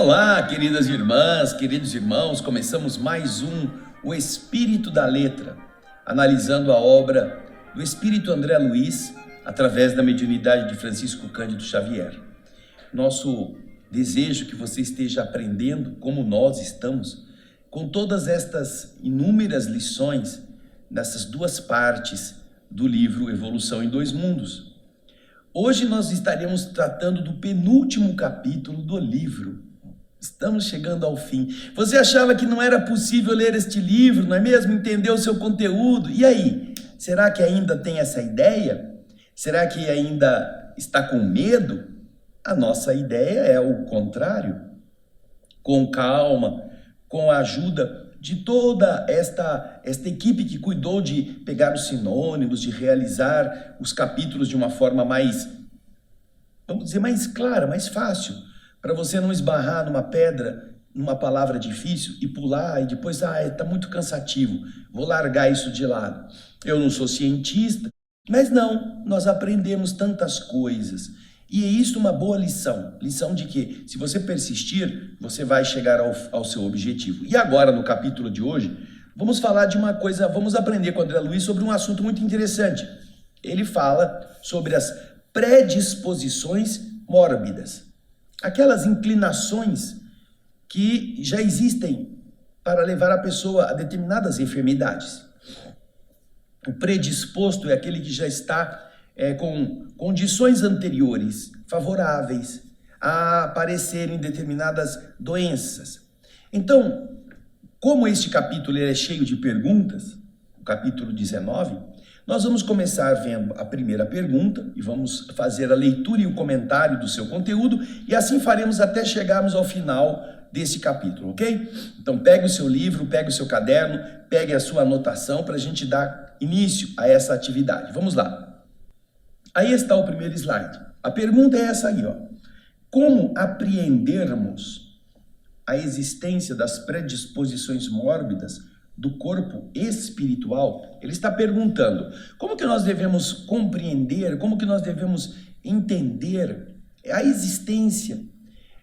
Olá, queridas irmãs, queridos irmãos, começamos mais O Espírito da Letra, analisando a obra do Espírito André Luiz, através da mediunidade de Francisco Cândido Xavier. Nosso desejo é que você esteja aprendendo, como nós estamos, com todas estas inúmeras lições, nessas duas partes do livro Evolução em Dois Mundos. Hoje nós estaremos tratando do penúltimo capítulo do livro. Estamos chegando ao fim. Você achava que não era possível ler este livro, não é mesmo? Entender o seu conteúdo. E aí? Será que ainda tem essa ideia? Será que ainda está com medo? A nossa ideia é o contrário. Com calma, com a ajuda de toda esta equipe que cuidou de pegar os sinônimos, de realizar os capítulos de uma forma mais, vamos dizer, mais clara, mais fácil, para você não esbarrar numa pedra, numa palavra difícil e pular e depois, está muito cansativo, vou largar isso de lado. Eu não sou cientista, mas não, nós aprendemos tantas coisas. E é isso uma boa lição. Lição de que, se você persistir, você vai chegar ao seu objetivo. E agora, no capítulo de hoje, vamos falar de uma coisa, vamos aprender com André Luiz sobre um assunto muito interessante. Ele fala sobre as predisposições mórbidas. Aquelas inclinações que já existem para levar a pessoa a determinadas enfermidades. O predisposto é aquele que já está com condições anteriores favoráveis a aparecerem determinadas doenças. Então, como este capítulo é cheio de perguntas, o capítulo 19, nós vamos começar vendo a primeira pergunta e vamos fazer a leitura e o comentário do seu conteúdo e assim faremos até chegarmos ao final desse capítulo, ok? Então pegue o seu livro, pegue o seu caderno, pegue a sua anotação para a gente dar início a essa atividade. Vamos lá. Aí está o primeiro slide. A pergunta é essa aí, ó. Como apreendermos a existência das predisposições mórbidas do corpo espiritual? Ele está perguntando, como que nós devemos compreender, como que nós devemos entender a existência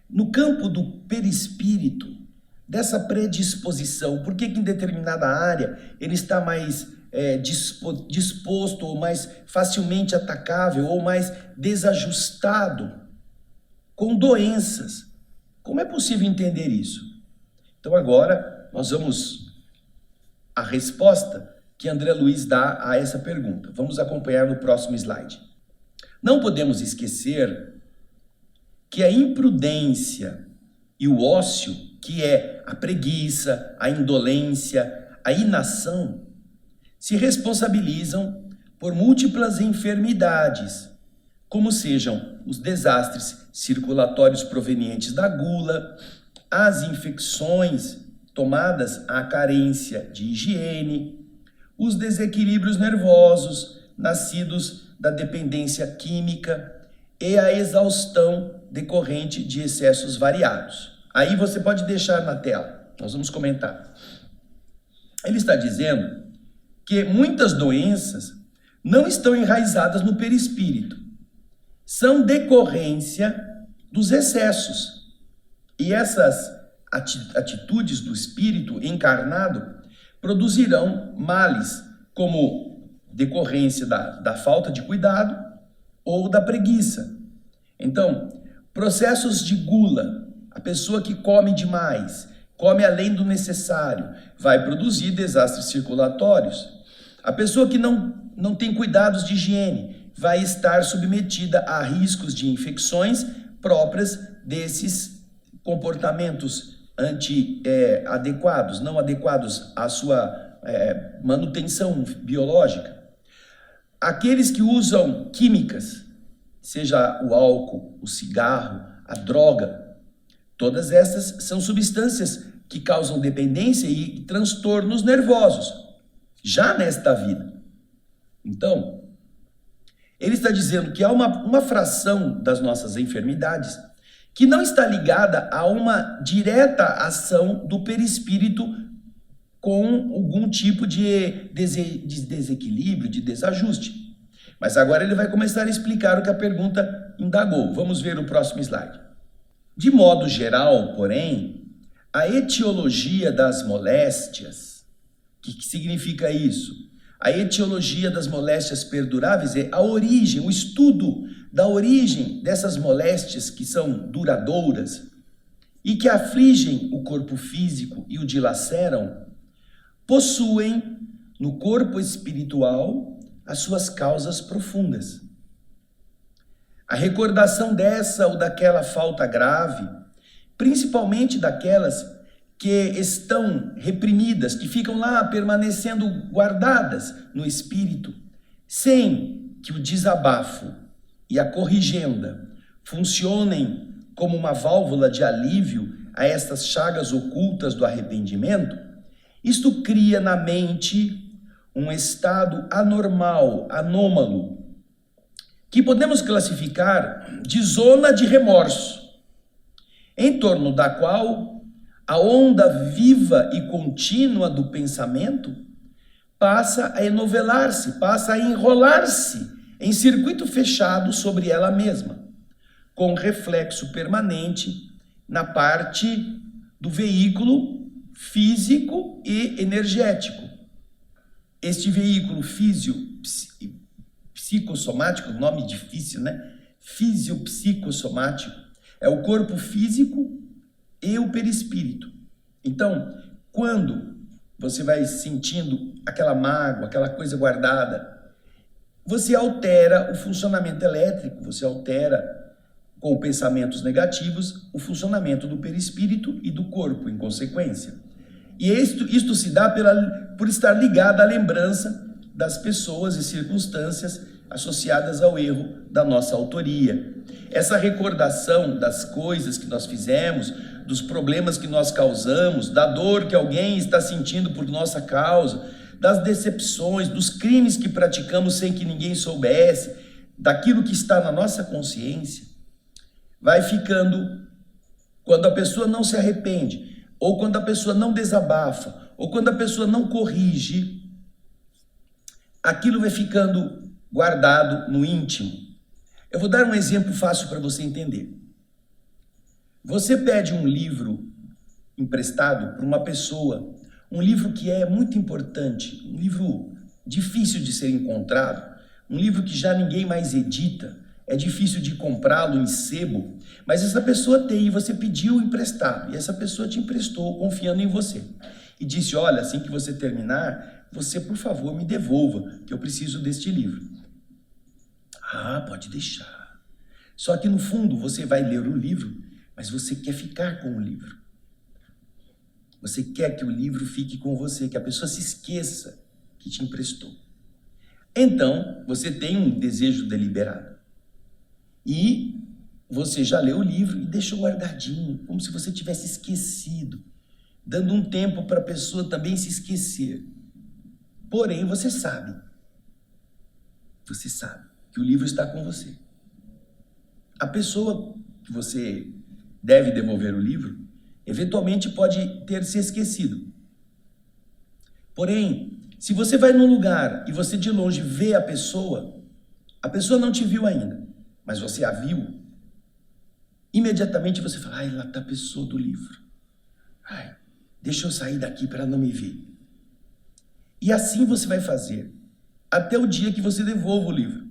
no campo do perispírito dessa predisposição? Por que em determinada área ele está mais disposto ou mais facilmente atacável ou mais desajustado com doenças? Como é possível entender isso? Então agora nós vamos a resposta que André Luiz dá a essa pergunta. Vamos acompanhar no próximo slide. Não podemos esquecer que a imprudência e o ócio, que é a preguiça, a indolência, a inação, se responsabilizam por múltiplas enfermidades, como sejam os desastres circulatórios provenientes da gula, as infecções tomadas à carência de higiene, os desequilíbrios nervosos nascidos da dependência química e a exaustão decorrente de excessos variados. Aí você pode deixar na tela, nós vamos comentar. Ele está dizendo que muitas doenças não estão enraizadas no perispírito, são decorrência dos excessos. E essas atitudes do espírito encarnado produzirão males, como decorrência da falta de cuidado ou da preguiça. Então, processos de gula, a pessoa que come demais, come além do necessário, vai produzir desastres circulatórios. A pessoa que não tem cuidados de higiene vai estar submetida a riscos de infecções próprias desses comportamentos adequados, não adequados à sua manutenção biológica. Aqueles que usam químicas, seja o álcool, o cigarro, a droga, todas essas são substâncias que causam dependência e transtornos nervosos, já nesta vida. Então, ele está dizendo que há uma fração das nossas enfermidades que não está ligada a uma direta ação do perispírito com algum tipo de desequilíbrio, de desajuste. Mas agora ele vai começar a explicar o que a pergunta indagou. Vamos ver o próximo slide. De modo geral, porém, a etiologia das moléstias, o que significa isso? A etiologia das moléstias perduráveis é a origem, o estudo da origem dessas moléstias que são duradouras e que afligem o corpo físico e o dilaceram, possuem no corpo espiritual as suas causas profundas. A recordação dessa ou daquela falta grave, principalmente daquelas que estão reprimidas, que ficam lá permanecendo guardadas no espírito, sem que o desabafo e a corrigenda funcionem como uma válvula de alívio a estas chagas ocultas do arrependimento, isto cria na mente um estado anormal, anômalo, que podemos classificar de zona de remorso, em torno da qual a onda viva e contínua do pensamento passa a enovelar-se, passa a enrolar-se em circuito fechado sobre ela mesma, com reflexo permanente na parte do veículo físico e energético. Este veículo psicossomático, nome difícil, né? Fisiopsicossomático, é o corpo físico e o perispírito. Então, quando você vai sentindo aquela mágoa, aquela coisa guardada, você altera o funcionamento elétrico, você altera com pensamentos negativos o funcionamento do perispírito e do corpo, em consequência. E isto se dá por estar ligado à lembrança das pessoas e circunstâncias associadas ao erro da nossa autoria. Essa recordação das coisas que nós fizemos, dos problemas que nós causamos, da dor que alguém está sentindo por nossa causa, das decepções, dos crimes que praticamos sem que ninguém soubesse, daquilo que está na nossa consciência, vai ficando, quando a pessoa não se arrepende, ou quando a pessoa não desabafa, ou quando a pessoa não corrige, aquilo vai ficando guardado no íntimo. Eu vou dar um exemplo fácil para você entender. Você pede um livro emprestado para uma pessoa, um livro que é muito importante, um livro difícil de ser encontrado, um livro que já ninguém mais edita, é difícil de comprá-lo em sebo, mas essa pessoa tem e você pediu emprestado, e essa pessoa te emprestou confiando em você. E disse, olha, assim que você terminar, você, por favor, me devolva, que eu preciso deste livro. Ah, pode deixar. Só que no fundo você vai ler o livro, mas você quer ficar com o livro. Você quer que o livro fique com você, que a pessoa se esqueça que te emprestou. Então, você tem um desejo deliberado. E você já leu o livro e deixou guardadinho, como se você tivesse esquecido, dando um tempo para a pessoa também se esquecer. Porém, você sabe que o livro está com você. A pessoa que você deve devolver o livro, eventualmente pode ter se esquecido. Porém, se você vai num lugar e você de longe vê a pessoa não te viu ainda, mas você a viu, imediatamente você fala, ai, lá está a pessoa do livro. Ai, deixa eu sair daqui para ela não me ver. E assim você vai fazer, até o dia que você devolva o livro.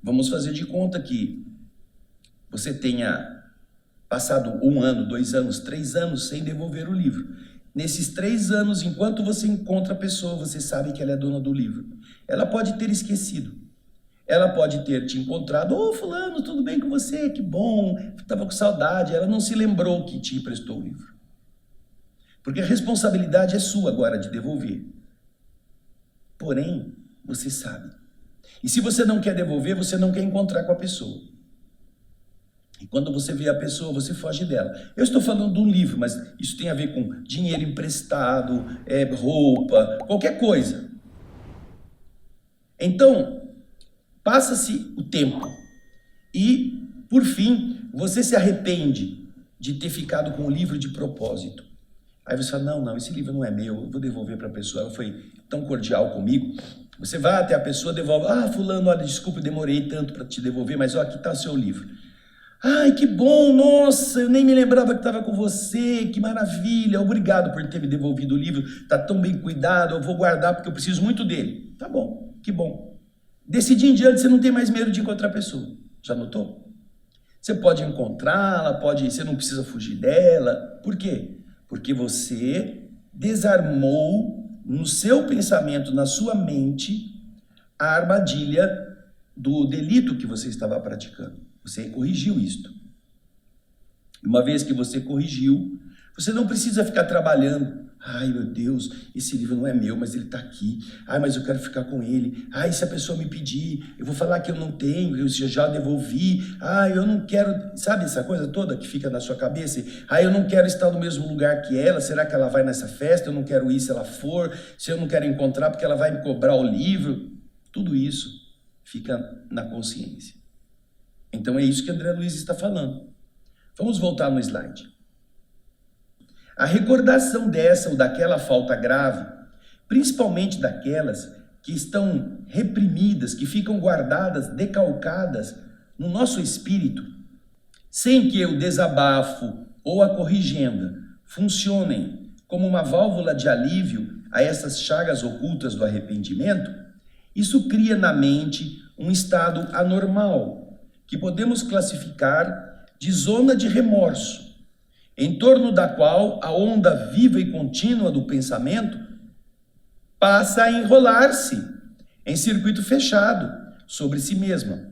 Vamos fazer de conta que você tenha passado 1 ano, 2 anos, 3 anos sem devolver o livro. Nesses 3 anos, enquanto você encontra a pessoa, você sabe que ela é dona do livro. Ela pode ter esquecido. Ela pode ter te encontrado, ô fulano, tudo bem com você? Que bom, estava com saudade. Ela não se lembrou que te emprestou o livro. Porque a responsabilidade é sua agora de devolver. Porém, você sabe. E se você não quer devolver, você não quer encontrar com a pessoa. E quando você vê a pessoa, você foge dela. Eu estou falando de um livro, mas isso tem a ver com dinheiro emprestado, roupa, qualquer coisa. Então, passa-se o tempo e, por fim, você se arrepende de ter ficado com o livro de propósito. Aí você fala, não, esse livro não é meu, eu vou devolver para a pessoa, ela foi tão cordial comigo. Você vai até a pessoa, devolve, fulano, olha, desculpa, eu demorei tanto para te devolver, mas aqui está o seu livro. Ai, que bom, nossa, eu nem me lembrava que estava com você, que maravilha, obrigado por ter me devolvido o livro, está tão bem cuidado, eu vou guardar porque eu preciso muito dele. Tá bom, que bom. Desse dia em diante você não tem mais medo de encontrar a pessoa, já notou? Você pode encontrá-la, você não precisa fugir dela. Por quê? Porque você desarmou no seu pensamento, na sua mente, a armadilha do delito que você estava praticando. Você corrigiu isto. Uma vez que você corrigiu, você não precisa ficar trabalhando. Ai, meu Deus, esse livro não é meu, mas ele está aqui. Ai, mas eu quero ficar com ele. Ai, se a pessoa me pedir, eu vou falar que eu não tenho, eu já devolvi. Ai, eu não quero... Sabe essa coisa toda que fica na sua cabeça? Ai, eu não quero estar no mesmo lugar que ela. Será que ela vai nessa festa? Eu não quero ir se ela for. Se eu não quero encontrar porque ela vai me cobrar o livro. Tudo isso fica na consciência. Então é isso que André Luiz está falando. Vamos voltar no slide. A recordação dessa ou daquela falta grave, principalmente daquelas que estão reprimidas, que ficam guardadas, decalcadas no nosso espírito, sem que o desabafo ou a corrigenda funcionem como uma válvula de alívio a essas chagas ocultas do arrependimento, isso cria na mente um estado anormal, que podemos classificar de zona de remorso, em torno da qual a onda viva e contínua do pensamento passa a enrolar-se em circuito fechado sobre si mesma,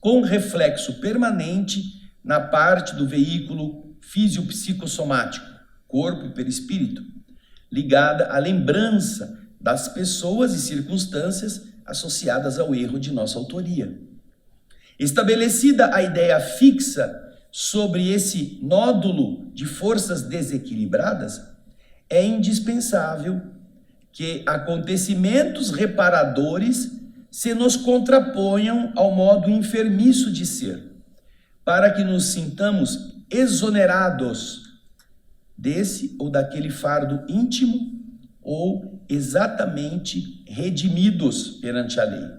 com reflexo permanente na parte do veículo fisiopsicossomático, corpo e perispírito, ligada à lembrança das pessoas e circunstâncias associadas ao erro de nossa autoria. Estabelecida a ideia fixa sobre esse nódulo de forças desequilibradas, é indispensável que acontecimentos reparadores se nos contraponham ao modo enfermiço de ser, para que nos sintamos exonerados desse ou daquele fardo íntimo ou exatamente redimidos perante a lei.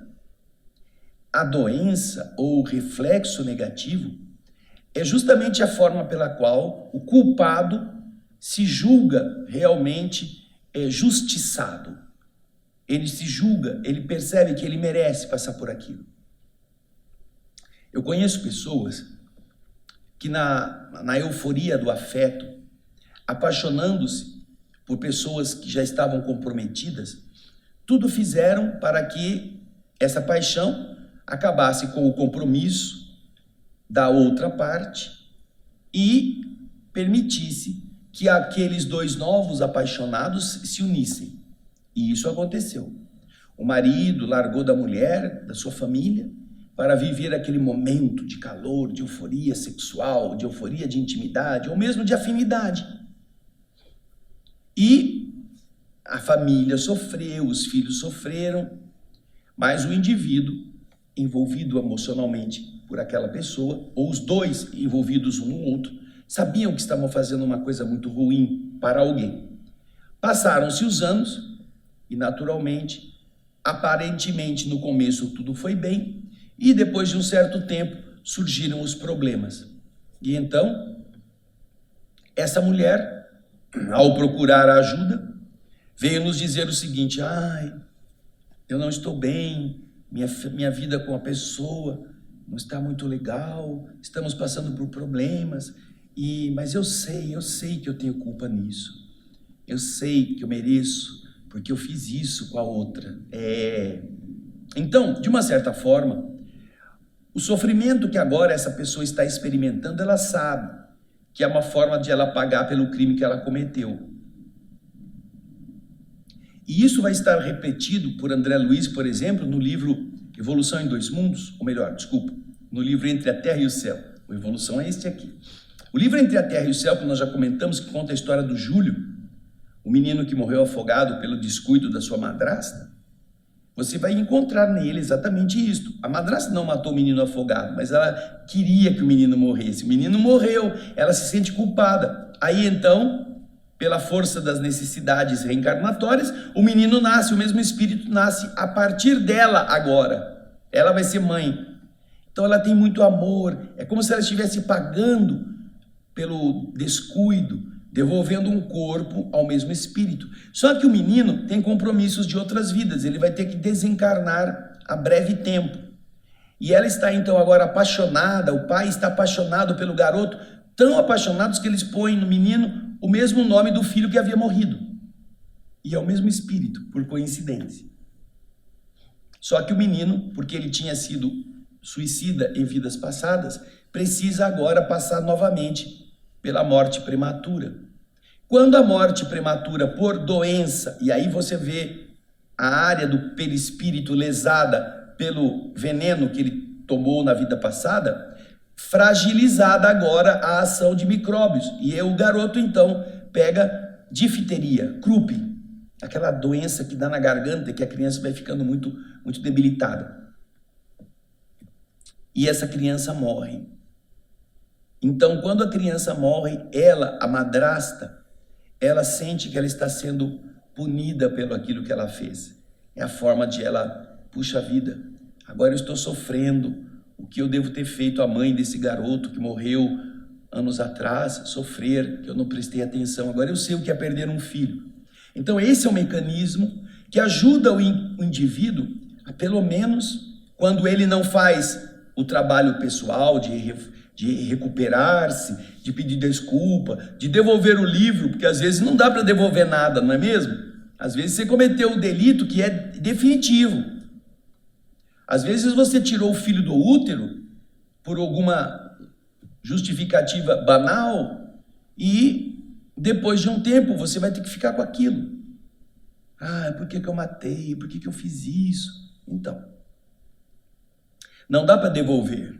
A doença ou reflexo negativo é justamente a forma pela qual o culpado se julga realmente justiçado. Ele se julga, ele percebe que ele merece passar por aquilo. Eu conheço pessoas que na euforia do afeto, apaixonando-se por pessoas que já estavam comprometidas, tudo fizeram para que essa paixão acabasse com o compromisso da outra parte e permitisse que aqueles dois novos apaixonados se unissem. E isso aconteceu. O marido largou da mulher, da sua família, para viver aquele momento de calor, de euforia sexual, de euforia de intimidade, ou mesmo de afinidade. E a família sofreu, os filhos sofreram, mas o indivíduo envolvido emocionalmente por aquela pessoa, ou os dois envolvidos um no outro, sabiam que estavam fazendo uma coisa muito ruim para alguém. Passaram-se os anos e, naturalmente, aparentemente no começo tudo foi bem, e depois de um certo tempo surgiram os problemas. E então, essa mulher, ao procurar a ajuda, veio nos dizer o seguinte: ai, eu não estou bem, minha vida com a pessoa não está muito legal, estamos passando por problemas, mas eu sei que eu tenho culpa nisso. Eu sei que eu mereço, porque eu fiz isso com a outra. Então, de uma certa forma, o sofrimento que agora essa pessoa está experimentando, ela sabe que é uma forma de ela pagar pelo crime que ela cometeu. E isso vai estar repetido por André Luiz, por exemplo, no livro Evolução em Dois Mundos, ou melhor, desculpa, no livro Entre a Terra e o Céu. A Evolução é este aqui. O livro Entre a Terra e o Céu, que nós já comentamos, que conta a história do Júlio, o menino que morreu afogado pelo descuido da sua madrasta, você vai encontrar nele exatamente isto. A madrasta não matou o menino afogado, mas ela queria que o menino morresse. O menino morreu, ela se sente culpada. Aí então, pela força das necessidades reencarnatórias, o menino nasce, o mesmo espírito nasce a partir dela agora. Ela vai ser mãe. Então ela tem muito amor, é como se ela estivesse pagando pelo descuido, devolvendo um corpo ao mesmo espírito. Só que o menino tem compromissos de outras vidas, ele vai ter que desencarnar a breve tempo. E ela está então agora apaixonada, o pai está apaixonado pelo garoto, tão apaixonados que eles põem no menino o mesmo nome do filho que havia morrido. E é o mesmo espírito, por coincidência. Só que o menino, porque ele tinha sido suicida em vidas passadas, precisa agora passar novamente pela morte prematura. Quando a morte prematura por doença, e aí você vê a área do perispírito lesada pelo veneno que ele tomou na vida passada, fragilizada agora a ação de micróbios. E o garoto então pega difteria, croup, aquela doença que dá na garganta, que a criança vai ficando muito debilitada. E essa criança morre. Então, quando a criança morre, ela, a madrasta, ela sente que ela está sendo punida pelo aquilo que ela fez. É a forma de ela, puxa vida, agora eu estou sofrendo o que eu devo ter feito à mãe desse garoto que morreu anos atrás, sofrer, que eu não prestei atenção, agora eu sei o que é perder um filho. Então esse é um mecanismo que ajuda o indivíduo a, pelo menos, quando ele não faz o trabalho pessoal de recuperar-se, de pedir desculpa, de devolver o livro, porque às vezes não dá para devolver nada, não é mesmo? Às vezes você cometeu o delito que é definitivo. Às vezes você tirou o filho do útero por alguma justificativa banal e depois de um tempo você vai ter que ficar com aquilo. Ah, por que eu matei? Por que eu fiz isso? Então, não dá para devolver.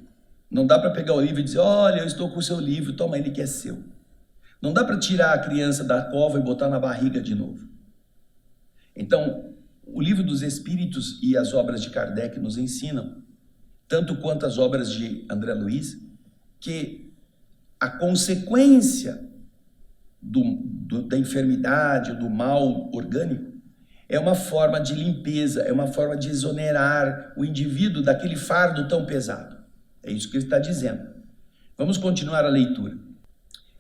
Não dá para pegar o livro e dizer, olha, eu estou com o seu livro, toma ele que é seu. Não dá para tirar a criança da cova e botar na barriga de novo. Então, o livro dos Espíritos e as obras de Kardec nos ensinam, tanto quanto as obras de André Luiz, que a consequência da enfermidade, do mal orgânico, é uma forma de limpeza, é uma forma de exonerar o indivíduo daquele fardo tão pesado. É isso que ele está dizendo. Vamos continuar a leitura.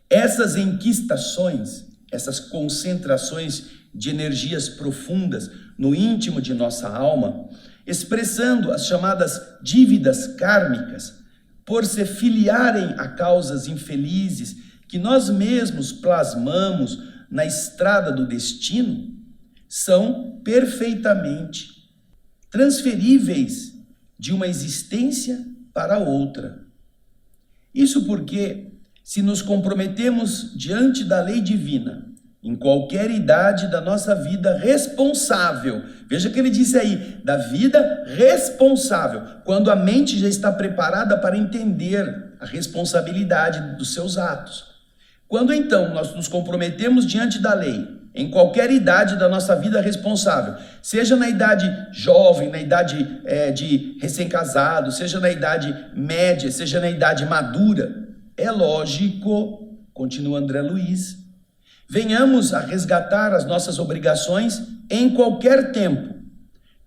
Essas enquistações, essas concentrações de energias profundas no íntimo de nossa alma, expressando as chamadas dívidas kármicas, por se filiarem a causas infelizes que nós mesmos plasmamos na estrada do destino, são perfeitamente transferíveis de uma existência para outra. Isso porque, se nos comprometemos diante da lei divina, em qualquer idade da nossa vida responsável, veja que ele disse aí, da vida responsável, quando a mente já está preparada para entender a responsabilidade dos seus atos. Quando então nós nos comprometemos diante da lei, em qualquer idade da nossa vida responsável, seja na idade jovem, na idade de recém-casado, seja na idade média, seja na idade madura, é lógico, continua André Luiz, venhamos a resgatar as nossas obrigações em qualquer tempo,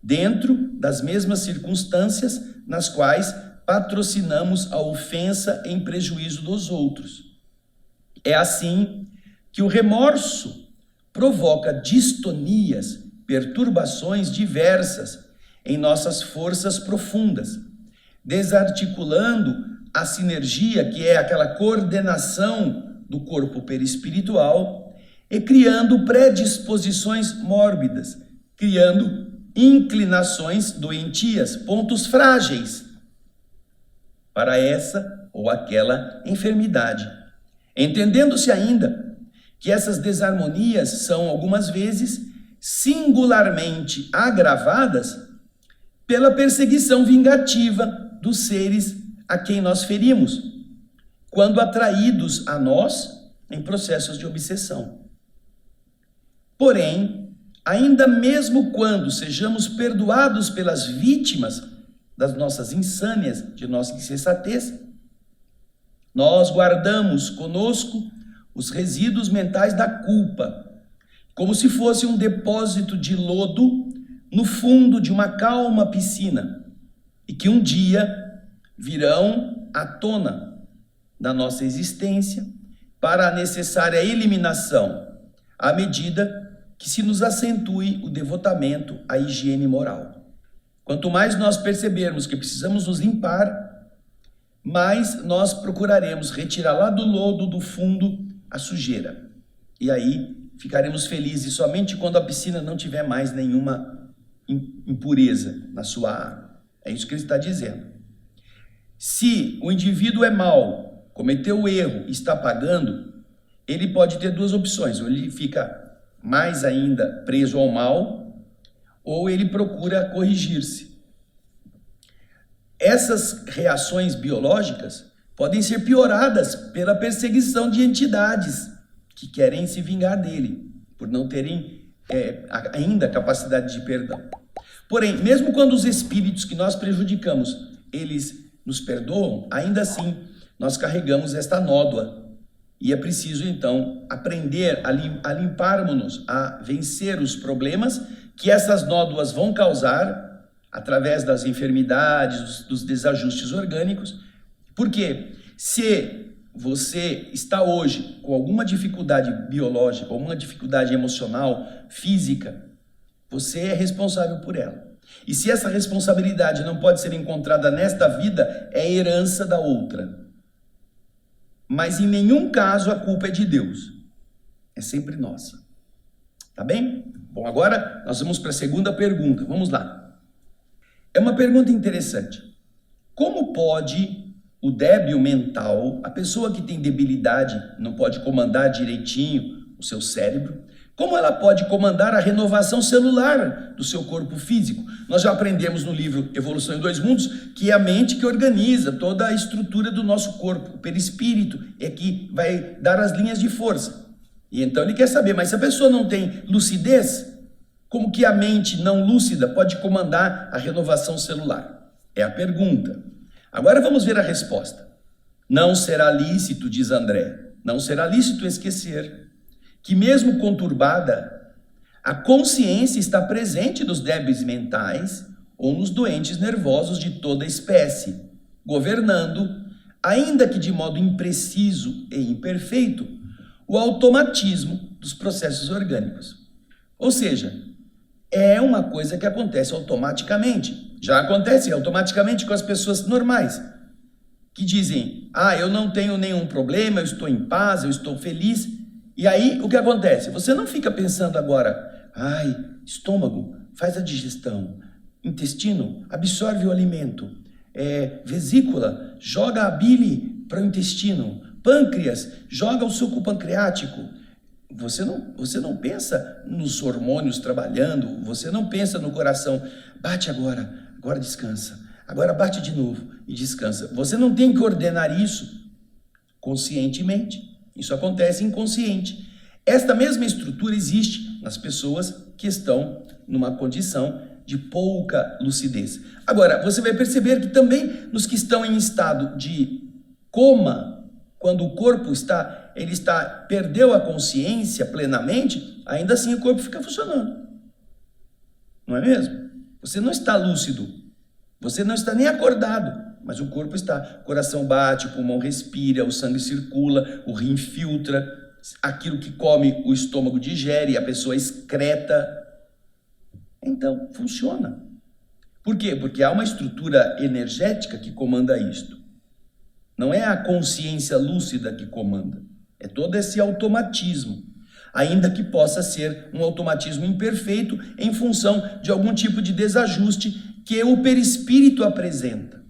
dentro das mesmas circunstâncias nas quais patrocinamos a ofensa em prejuízo dos outros. É assim que o remorso provoca distonias, perturbações diversas em nossas forças profundas, desarticulando a sinergia, que é aquela coordenação do corpo perispiritual, e criando predisposições mórbidas, criando inclinações doentias, pontos frágeis para essa ou aquela enfermidade. Entendendo-se ainda que essas desarmonias são, algumas vezes, singularmente agravadas pela perseguição vingativa dos seres a quem nós ferimos, quando atraídos a nós em processos de obsessão. Porém, ainda mesmo quando sejamos perdoados pelas vítimas das nossas insânias, de nossa insensatez, nós guardamos conosco os resíduos mentais da culpa, como se fosse um depósito de lodo no fundo de uma calma piscina, e que um dia virão à tona na nossa existência para a necessária eliminação, à medida que se nos acentue o devotamento à higiene moral. Quanto mais nós percebermos que precisamos nos limpar, mais nós procuraremos retirar lá do lodo, do fundo, a sujeira. E aí ficaremos felizes somente quando a piscina não tiver mais nenhuma impureza na sua água. É isso que ele está dizendo. Se o indivíduo é mau, cometeu o erro e está pagando, ele pode ter duas opções: ou ele fica mais ainda preso ao mal, ou ele procura corrigir-se. Essas reações biológicas podem ser pioradas pela perseguição de entidades que querem se vingar dele, por não terem ainda capacidade de perdão. Porém, mesmo quando os espíritos que nós prejudicamos, eles nos perdoam, ainda assim nós carregamos esta nódoa. E é preciso, então, aprender a limparmos-nos, a vencer os problemas que essas nódoas vão causar através das enfermidades, dos desajustes orgânicos. Porque se você está hoje com alguma dificuldade biológica, alguma dificuldade emocional, física, você é responsável por ela. E se essa responsabilidade não pode ser encontrada nesta vida, é herança da outra. Mas em nenhum caso a culpa é de Deus, é sempre nossa. Tá bem? Bom, agora nós vamos para a segunda pergunta, vamos lá. É uma pergunta interessante. Como pode o débil mental, a pessoa que tem debilidade, não pode comandar direitinho o seu cérebro, como ela pode comandar a renovação celular do seu corpo físico? Nós já aprendemos no livro Evolução em Dois Mundos que é a mente que organiza toda a estrutura do nosso corpo. O perispírito é que vai dar as linhas de força. E então ele quer saber, mas se a pessoa não tem lucidez, como que a mente não lúcida pode comandar a renovação celular? É a pergunta. Agora vamos ver a resposta. Não será lícito, diz André, não será lícito esquecer que mesmo conturbada, a consciência está presente nos débeis mentais ou nos doentes nervosos de toda espécie, governando, ainda que de modo impreciso e imperfeito, o automatismo dos processos orgânicos. Ou seja, é uma coisa que acontece automaticamente. Já acontece automaticamente com as pessoas normais, que dizem, eu não tenho nenhum problema, eu estou em paz, eu estou feliz. E aí, o que acontece? Você não fica pensando agora, estômago, faz a digestão, intestino, absorve o alimento, vesícula, joga a bile para o intestino, pâncreas, joga o suco pancreático. Você não pensa nos hormônios trabalhando, você não pensa no coração, bate agora descansa, agora bate de novo e descansa. Você não tem que ordenar isso conscientemente. Isso acontece inconsciente. Esta mesma estrutura existe nas pessoas que estão numa condição de pouca lucidez. Agora, você vai perceber que também nos que estão em estado de coma, quando o corpo perdeu a consciência plenamente, ainda assim o corpo fica funcionando. Não é mesmo? Você não está lúcido, você não está nem acordado, mas o corpo está. O coração bate, o pulmão respira, o sangue circula, o rim filtra, aquilo que come o estômago digere, a pessoa excreta. Então, funciona. Por quê? Porque há uma estrutura energética que comanda isto. Não é a consciência lúcida que comanda, é todo esse automatismo, ainda que possa ser um automatismo imperfeito em função de algum tipo de desajuste que o perispírito apresenta.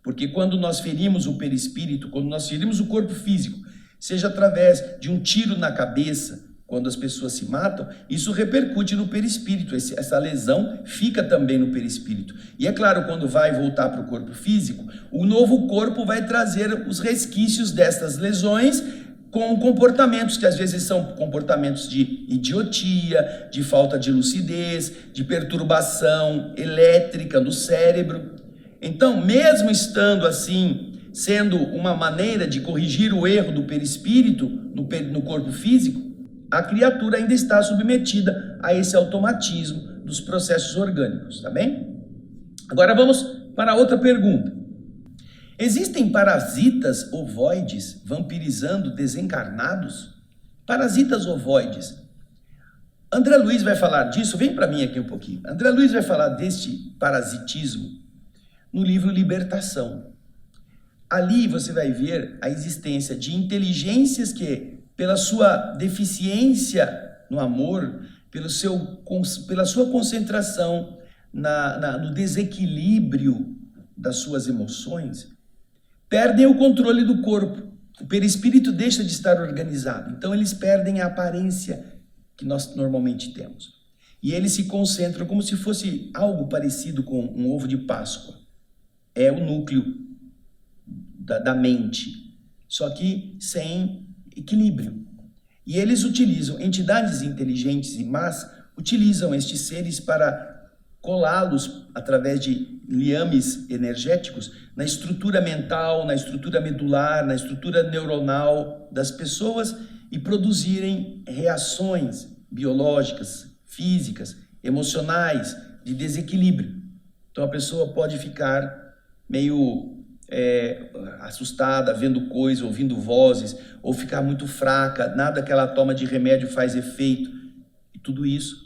Porque quando nós ferimos o perispírito, quando nós ferimos o corpo físico, seja através de um tiro na cabeça, quando as pessoas se matam, isso repercute no perispírito, essa lesão fica também no perispírito. E é claro, quando vai voltar para o corpo físico, o novo corpo vai trazer os resquícios dessas lesões com comportamentos que às vezes são comportamentos de idiotia, de falta de lucidez, de perturbação elétrica no cérebro. Então, mesmo estando assim, sendo uma maneira de corrigir o erro do perispírito no corpo físico, a criatura ainda está submetida a esse automatismo dos processos orgânicos, tá bem? Agora vamos para outra pergunta. Existem parasitas ovoides vampirizando desencarnados? Parasitas ovoides. André Luiz vai falar disso, vem para mim aqui um pouquinho. André Luiz vai falar deste parasitismo no livro Libertação. Ali você vai ver a existência de inteligências que, pela sua deficiência no amor, pela sua concentração no desequilíbrio das suas emoções, perdem o controle do corpo. O perispírito deixa de estar organizado. Então eles perdem a aparência que nós normalmente temos. E eles se concentram como se fosse algo parecido com um ovo de Páscoa. É o núcleo da mente, só que sem equilíbrio. E eles utilizam, entidades inteligentes e más, utilizam estes seres para colá-los através de liames energéticos na estrutura mental, na estrutura medular, na estrutura neuronal das pessoas e produzirem reações biológicas, físicas, emocionais, de desequilíbrio. Então a pessoa pode ficar meio assustada, vendo coisas, ouvindo vozes, ou ficar muito fraca, nada que ela toma de remédio faz efeito. E tudo isso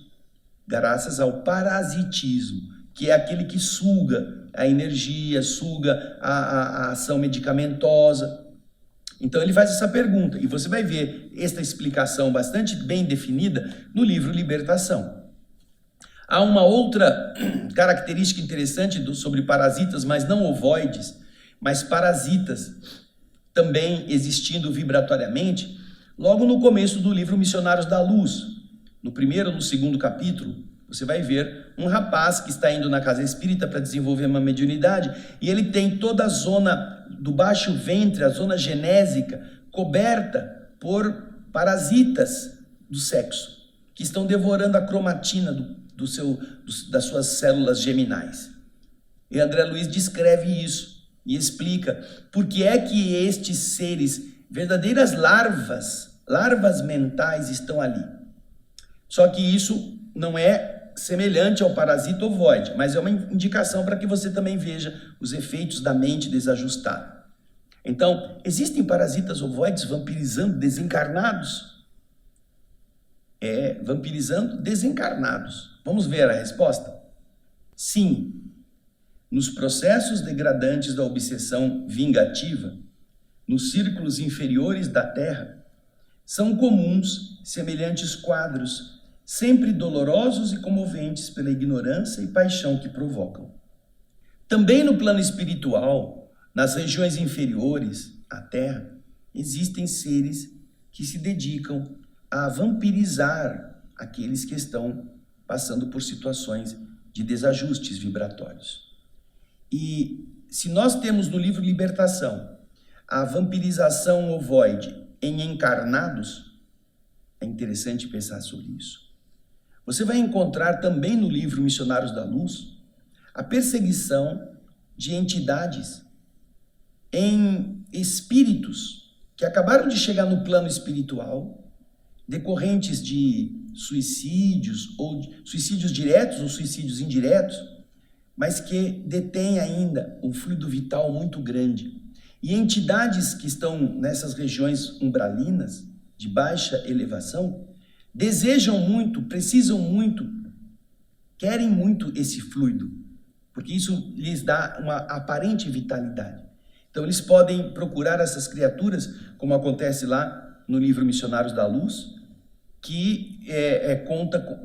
graças ao parasitismo, que é aquele que suga a energia, suga a ação medicamentosa. Então ele faz essa pergunta, e você vai ver esta explicação bastante bem definida no livro Libertação. Há uma outra característica interessante sobre parasitas, mas não ovoides, mas parasitas, também existindo vibratoriamente, logo no começo do livro Missionários da Luz. No primeiro ou no segundo capítulo, você vai ver um rapaz que está indo na casa espírita para desenvolver uma mediunidade, e ele tem toda a zona do baixo ventre, a zona genésica, coberta por parasitas do sexo, que estão devorando a cromatina das suas células geminais. E André Luiz descreve isso e explica por que é que estes seres, verdadeiras larvas mentais, estão ali. Só que isso não é semelhante ao parasita ovoide, mas é uma indicação para que você também veja os efeitos da mente desajustada. Então, existem parasitas ovoides vampirizando desencarnados? Vampirizando desencarnados. Vamos ver a resposta? Sim. Nos processos degradantes da obsessão vingativa, nos círculos inferiores da Terra, são comuns semelhantes quadros, sempre dolorosos e comoventes pela ignorância e paixão que provocam. Também no plano espiritual, nas regiões inferiores à Terra, existem seres que se dedicam a vampirizar aqueles que estão passando por situações de desajustes vibratórios. E se nós temos no livro Libertação a vampirização ovoide em encarnados, é interessante pensar sobre isso. Você vai encontrar também no livro Missionários da Luz a perseguição de entidades em espíritos que acabaram de chegar no plano espiritual, decorrentes de suicídios, ou suicídios diretos ou suicídios indiretos, mas que detêm ainda um fluido vital muito grande. E entidades que estão nessas regiões umbralinas, de baixa elevação, desejam muito, precisam muito, querem muito esse fluido, porque isso lhes dá uma aparente vitalidade. Então eles podem procurar essas criaturas, como acontece lá no livro Missionários da Luz, que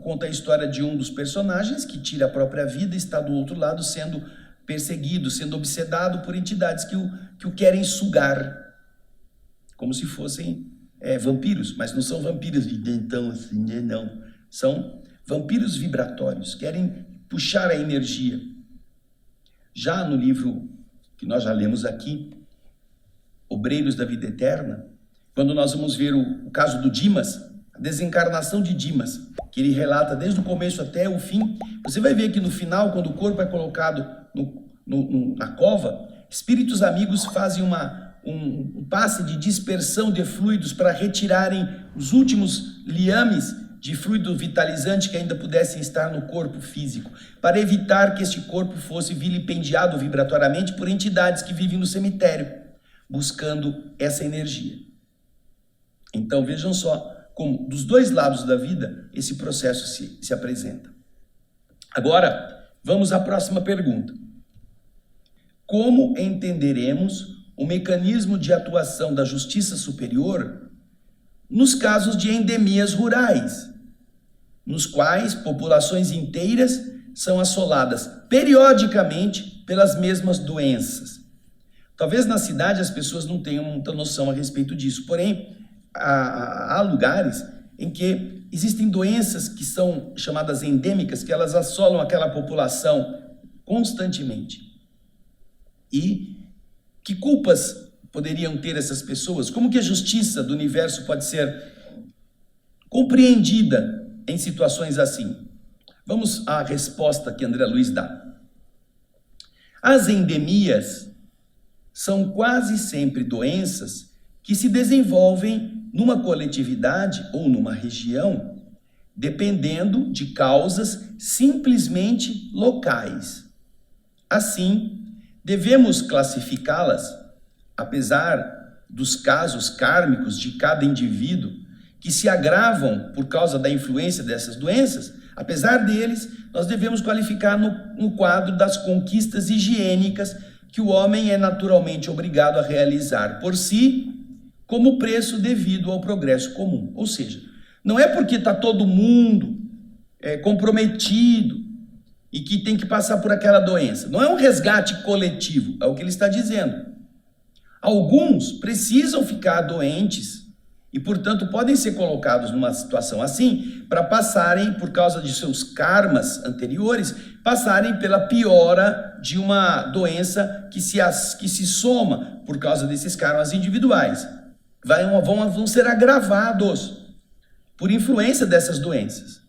conta a história de um dos personagens que tira a própria vida e está do outro lado sendo perseguido, sendo obsedado por entidades que o querem sugar, como se fossem vampiros, mas não são vampiros de dentão assim, né? Não. São vampiros vibratórios, querem puxar a energia. Já no livro que nós já lemos aqui, Obreiros da Vida Eterna, quando nós vamos ver o caso do Dimas, a desencarnação de Dimas, que ele relata desde o começo até o fim, você vai ver que no final, quando o corpo é colocado na cova, espíritos amigos fazem um passe de dispersão de fluidos para retirarem os últimos liames de fluido vitalizante que ainda pudessem estar no corpo físico, para evitar que este corpo fosse vilipendiado vibratoriamente por entidades que vivem no cemitério, buscando essa energia. Então vejam só como dos dois lados da vida esse processo se apresenta. Agora, vamos à próxima pergunta. Como entenderemos o mecanismo de atuação da justiça superior nos casos de endemias rurais, nos quais populações inteiras são assoladas periodicamente pelas mesmas doenças? Talvez na cidade as pessoas não tenham muita noção a respeito disso, porém há lugares em que existem doenças que são chamadas endêmicas, que elas assolam aquela população constantemente. E que culpas poderiam ter essas pessoas? Como que a justiça do universo pode ser compreendida em situações assim? Vamos à resposta que André Luiz dá. As endemias são quase sempre doenças que se desenvolvem numa coletividade ou numa região, dependendo de causas simplesmente locais. Assim, devemos classificá-las, apesar dos casos kármicos de cada indivíduo, que se agravam por causa da influência dessas doenças. Apesar deles, nós devemos qualificar no quadro das conquistas higiênicas que o homem é naturalmente obrigado a realizar por si, como preço devido ao progresso comum. Ou seja, não é porque está todo mundo comprometido e que tem que passar por aquela doença. Não é um resgate coletivo, é o que ele está dizendo. Alguns precisam ficar doentes e, portanto, podem ser colocados numa situação assim para passarem, por causa de seus karmas anteriores, passarem pela piora de uma doença que se soma por causa desses karmas individuais. Vão ser agravados por influência dessas doenças.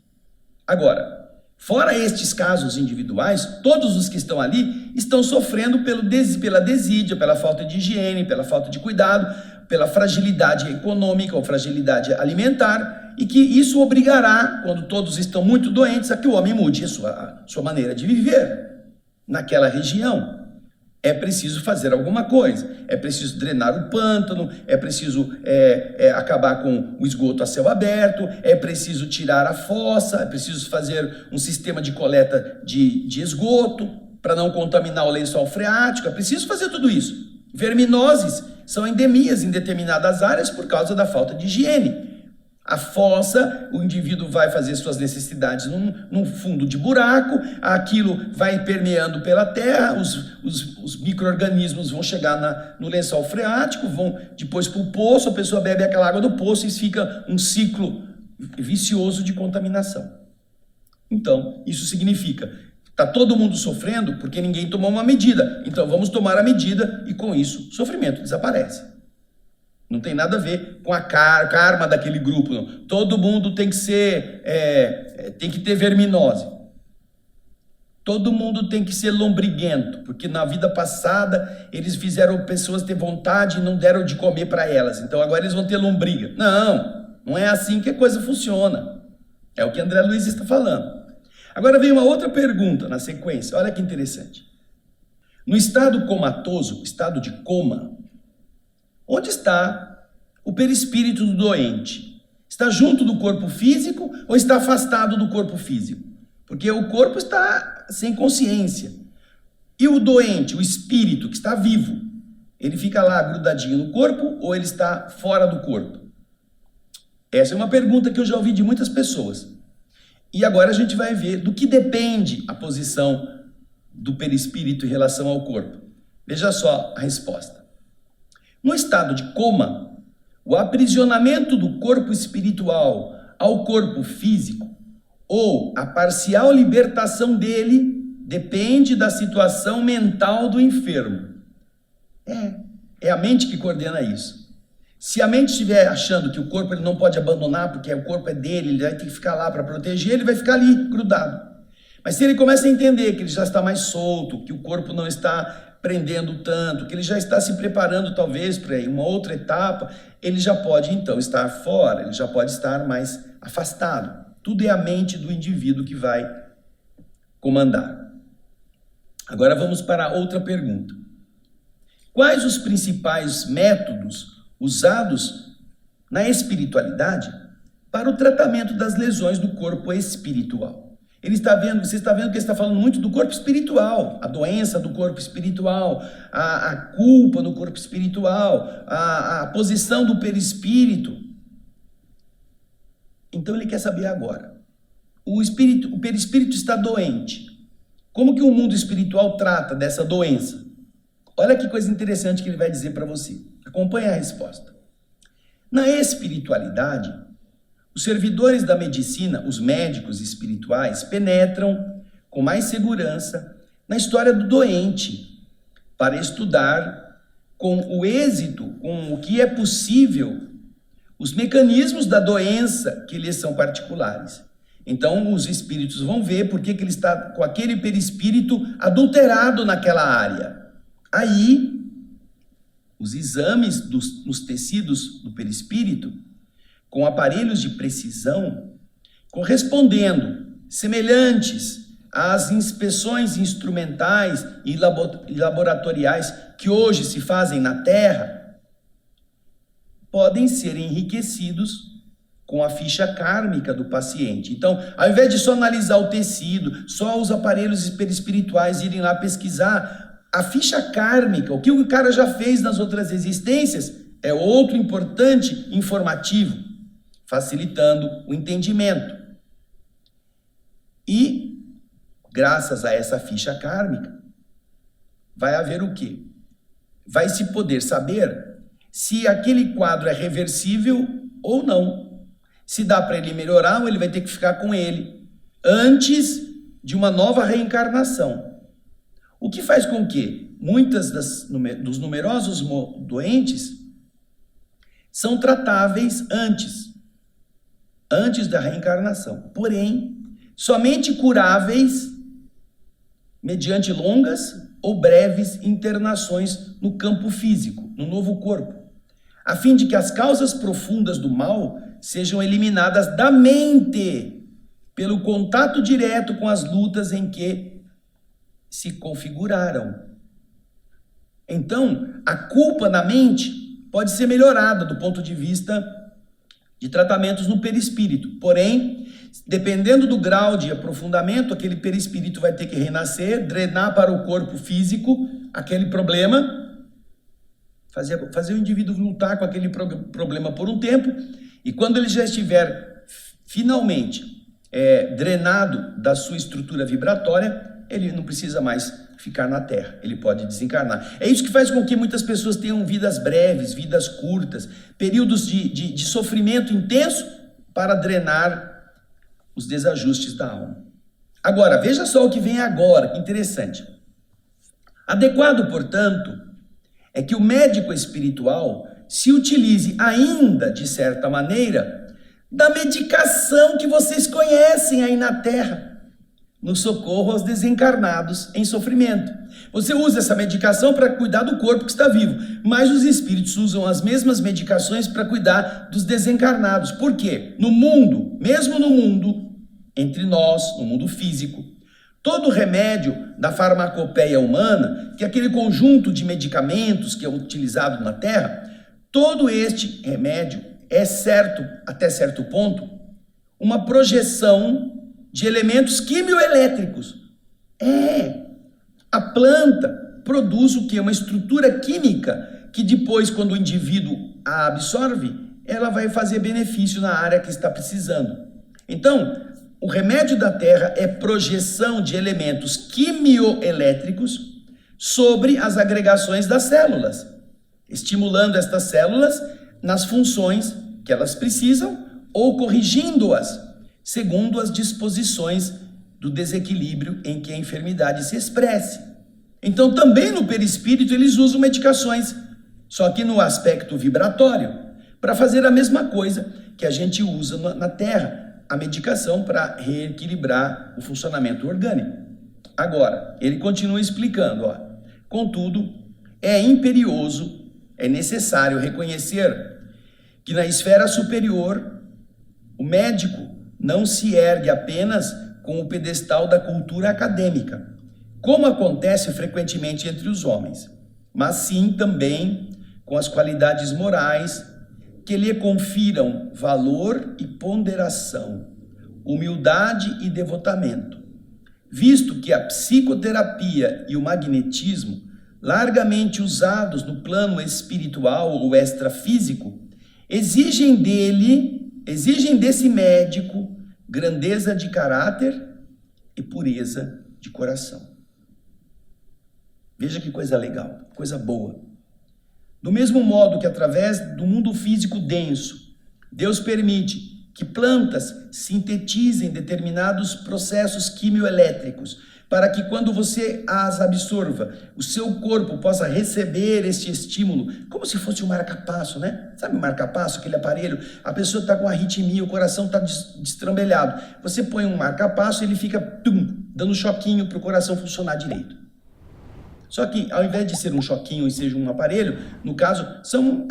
Agora, fora estes casos individuais, todos os que estão ali estão sofrendo pela desídia, pela falta de higiene, pela falta de cuidado, pela fragilidade econômica ou fragilidade alimentar, e que isso obrigará, quando todos estão muito doentes, a que o homem mude a sua maneira de viver naquela região. É preciso fazer alguma coisa, é preciso drenar o pântano, é preciso acabar com o esgoto a céu aberto, é preciso tirar a fossa, é preciso fazer um sistema de coleta de esgoto para não contaminar o lençol freático, é preciso fazer tudo isso. Verminoses são endemias em determinadas áreas por causa da falta de higiene. A fossa, o indivíduo vai fazer suas necessidades num fundo de buraco, aquilo vai permeando pela terra, os micro-organismos vão chegar no lençol freático, vão depois para o poço, a pessoa bebe aquela água do poço e fica um ciclo vicioso de contaminação. Então, isso significa, está todo mundo sofrendo porque ninguém tomou uma medida, então vamos tomar a medida e com isso o sofrimento desaparece. Não tem nada a ver com a karma daquele grupo, não. Todo mundo tem que tem que ter verminose. Todo mundo tem que ser lombriguento, porque na vida passada eles fizeram pessoas ter vontade e não deram de comer para elas. Então agora eles vão ter lombriga. Não é assim que a coisa funciona. É o que André Luiz está falando. Agora vem uma outra pergunta na sequência. Olha que interessante. No estado comatoso, estado de coma, onde está o perispírito do doente? Está junto do corpo físico ou está afastado do corpo físico? Porque o corpo está sem consciência. E o doente, o espírito que está vivo, ele fica lá grudadinho no corpo ou ele está fora do corpo? Essa é uma pergunta que eu já ouvi de muitas pessoas. E agora a gente vai ver do que depende a posição do perispírito em relação ao corpo. Veja só a resposta. No estado de coma, o aprisionamento do corpo espiritual ao corpo físico ou a parcial libertação dele depende da situação mental do enfermo. É a mente que coordena isso. Se a mente estiver achando que o corpo ele não pode abandonar porque o corpo é dele, ele vai ter que ficar lá para proteger, ele vai ficar ali, grudado. Mas se ele começa a entender que ele já está mais solto, que o corpo não está prendendo tanto, que ele já está se preparando talvez para uma outra etapa, ele já pode então estar fora, ele já pode estar mais afastado. Tudo é a mente do indivíduo que vai comandar. Agora vamos para outra pergunta. Quais os principais métodos usados na espiritualidade para o tratamento das lesões do corpo espiritual? Você está vendo que ele está falando muito do corpo espiritual, a doença do corpo espiritual, a culpa no corpo espiritual, a posição do perispírito. Então ele quer saber agora, o perispírito está doente. Como que o mundo espiritual trata dessa doença? Olha que coisa interessante que ele vai dizer para você. Acompanhe a resposta. Na espiritualidade, os servidores da medicina, os médicos espirituais, penetram com mais segurança na história do doente para estudar com o êxito, com o que é possível, os mecanismos da doença que lhes são particulares. Então, os espíritos vão ver por que ele está com aquele perispírito adulterado naquela área. Aí, os exames nos tecidos do perispírito, com aparelhos de precisão, correspondendo, semelhantes às inspeções instrumentais e laboratoriais que hoje se fazem na Terra, podem ser enriquecidos com a ficha kármica do paciente. Então, ao invés de só analisar o tecido, só os aparelhos perispirituais irem lá pesquisar, a ficha kármica, o que o cara já fez nas outras existências, é outro importante informativo, facilitando o entendimento. E, graças a essa ficha kármica, vai haver o quê? Vai se poder saber se aquele quadro é reversível ou não. Se dá para ele melhorar ou ele vai ter que ficar com ele antes de uma nova reencarnação. O que faz com que muitas dos numerosos doentes são tratáveis antes da reencarnação. Porém, somente curáveis mediante longas ou breves internações no campo físico, no novo corpo, a fim de que as causas profundas do mal sejam eliminadas da mente pelo contato direto com as lutas em que se configuraram. Então, a culpa na mente pode ser melhorada do ponto de vista de tratamentos no perispírito. Porém, dependendo do grau de aprofundamento, aquele perispírito vai ter que renascer, drenar para o corpo físico aquele problema, fazer o indivíduo lutar com aquele problema por um tempo, e quando ele já estiver finalmente drenado da sua estrutura vibratória, ele não precisa mais ficar na Terra, ele pode desencarnar. É isso que faz com que muitas pessoas tenham vidas breves, vidas curtas, períodos de sofrimento intenso para drenar os desajustes da alma. Agora, veja só o que vem agora, que interessante. Adequado, portanto, é que o médico espiritual se utilize ainda, de certa maneira, da medicação que vocês conhecem aí na Terra, no socorro aos desencarnados em sofrimento. Você usa essa medicação para cuidar do corpo que está vivo, mas os espíritos usam as mesmas medicações para cuidar dos desencarnados. Por quê? No mundo, mesmo no mundo, entre nós, no mundo físico, todo remédio da farmacopeia humana, que é aquele conjunto de medicamentos que é utilizado na Terra, todo este remédio é certo, até certo ponto, uma projeção de elementos quimioelétricos. A planta produz o que? Uma estrutura química que depois, quando o indivíduo a absorve, ela vai fazer benefício na área que está precisando. Então, o remédio da Terra é projeção de elementos quimioelétricos sobre as agregações das células, estimulando estas células nas funções que elas precisam ou corrigindo-as segundo as disposições do desequilíbrio em que a enfermidade se expresse. Então, também no perispírito eles usam medicações, só que no aspecto vibratório, para fazer a mesma coisa que a gente usa na Terra, a medicação para reequilibrar o funcionamento orgânico. Agora, ele continua explicando, contudo, é imperioso, é necessário reconhecer que na esfera superior O médico não se ergue apenas com o pedestal da cultura acadêmica, como acontece frequentemente entre os homens, mas sim também com as qualidades morais que lhe confiram valor e ponderação, humildade e devotamento, visto que a psicoterapia e o magnetismo, largamente usados no plano espiritual ou extrafísico, exigem desse médico grandeza de caráter e pureza de coração. Veja que coisa legal, coisa boa. Do mesmo modo que através do mundo físico denso, Deus permite que plantas sintetizem determinados processos quimioelétricos, para que quando você as absorva, o seu corpo possa receber este estímulo, como se fosse um marca-passo, né? Sabe o marca-passo, aquele aparelho? A pessoa está com arritmia, o coração está destrambelhado. Você põe um marca-passo e ele fica dando choquinho para o coração funcionar direito. Só que, ao invés de ser um choquinho e seja um aparelho, no caso, são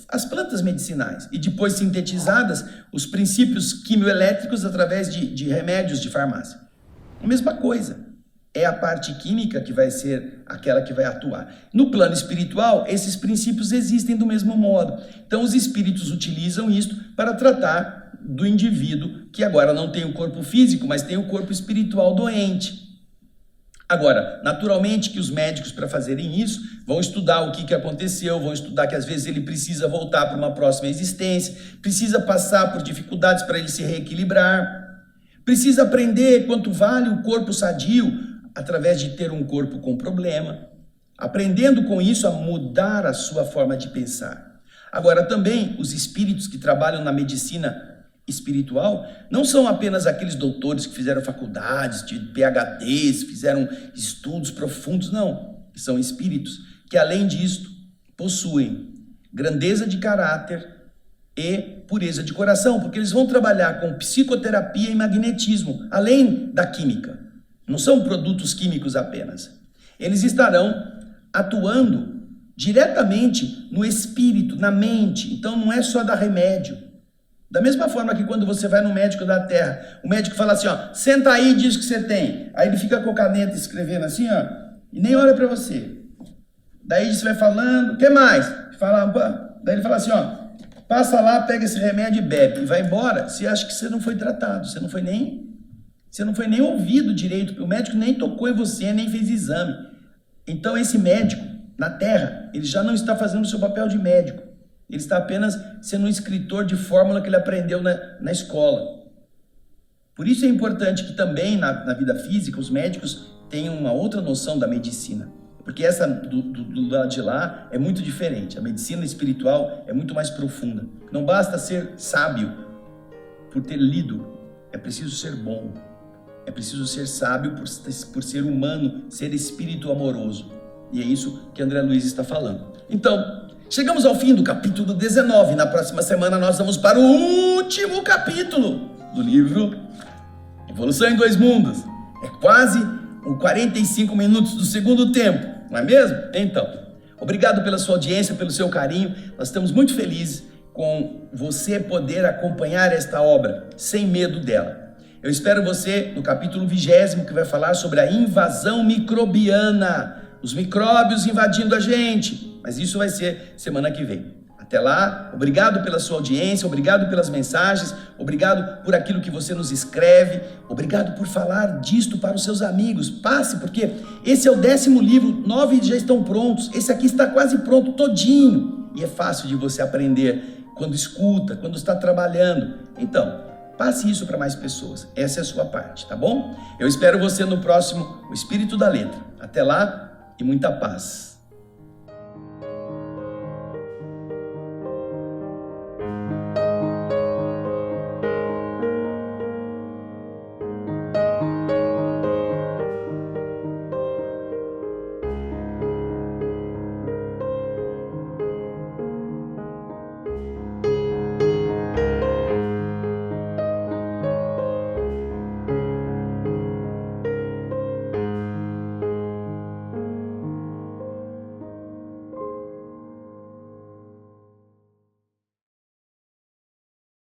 as plantas medicinais. E depois sintetizadas, os princípios quimioelétricos através de remédios de farmácia. A mesma coisa. É a parte química que vai ser aquela que vai atuar. No plano espiritual, esses princípios existem do mesmo modo. Então, os espíritos utilizam isto para tratar do indivíduo que agora não tem o corpo físico, mas tem o corpo espiritual doente. Agora, naturalmente que os médicos, para fazerem isso, vão estudar o que aconteceu, vão estudar que às vezes ele precisa voltar para uma próxima existência, precisa passar por dificuldades para ele se reequilibrar, precisa aprender quanto vale o corpo sadio através de ter um corpo com problema, aprendendo com isso a mudar a sua forma de pensar. Agora, também, os espíritos que trabalham na medicina espiritual não são apenas aqueles doutores que fizeram faculdades, de PhDs, fizeram estudos profundos, não. São espíritos que, além disso, possuem grandeza de caráter e pureza de coração, porque eles vão trabalhar com psicoterapia e magnetismo, além da química. Não são produtos químicos apenas. Eles estarão atuando diretamente no espírito, na mente. Então não é só dar remédio. Da mesma forma que quando você vai no médico da terra, o médico fala assim, ó, senta aí e diz o que você tem. Aí ele fica com a caneta escrevendo assim, ó, e nem olha para você. Daí você vai falando, o que mais? Daí ele fala assim, ó, passa lá, pega esse remédio e bebe. E vai embora. Você acha que você não foi tratado, você não foi nem ouvido direito, o médico nem tocou em você, nem fez exame. Então esse médico, na Terra, ele já não está fazendo o seu papel de médico. Ele está apenas sendo um escritor de fórmula que ele aprendeu na escola. Por isso é importante que também na vida física os médicos tenham uma outra noção da medicina. Porque essa do lado de lá é muito diferente. A medicina espiritual é muito mais profunda. Não basta ser sábio por ter lido, é preciso ser bom. É preciso ser sábio por ser humano, ser espírito amoroso. E é isso que André Luiz está falando. Então, chegamos ao fim do capítulo 19. Na próxima semana nós vamos para o último capítulo do livro Evolução em Dois Mundos. É quase os 45 minutos do segundo tempo, não é mesmo? Então, obrigado pela sua audiência, pelo seu carinho. Nós estamos muito felizes com você poder acompanhar esta obra sem medo dela. Eu espero você no capítulo 20º, que vai falar sobre a invasão microbiana, os micróbios invadindo a gente, mas isso vai ser semana que vem. Até lá, obrigado pela sua audiência, obrigado pelas mensagens, obrigado por aquilo que você nos escreve, obrigado por falar disto para os seus amigos. Passe, porque esse é o 10º livro, 9 já estão prontos, esse aqui está quase pronto, todinho, e é fácil de você aprender quando escuta, quando está trabalhando. Então, passe isso para mais pessoas. Essa é a sua parte, tá bom? Eu espero você no próximo O Espírito da Letra. Até lá e muita paz.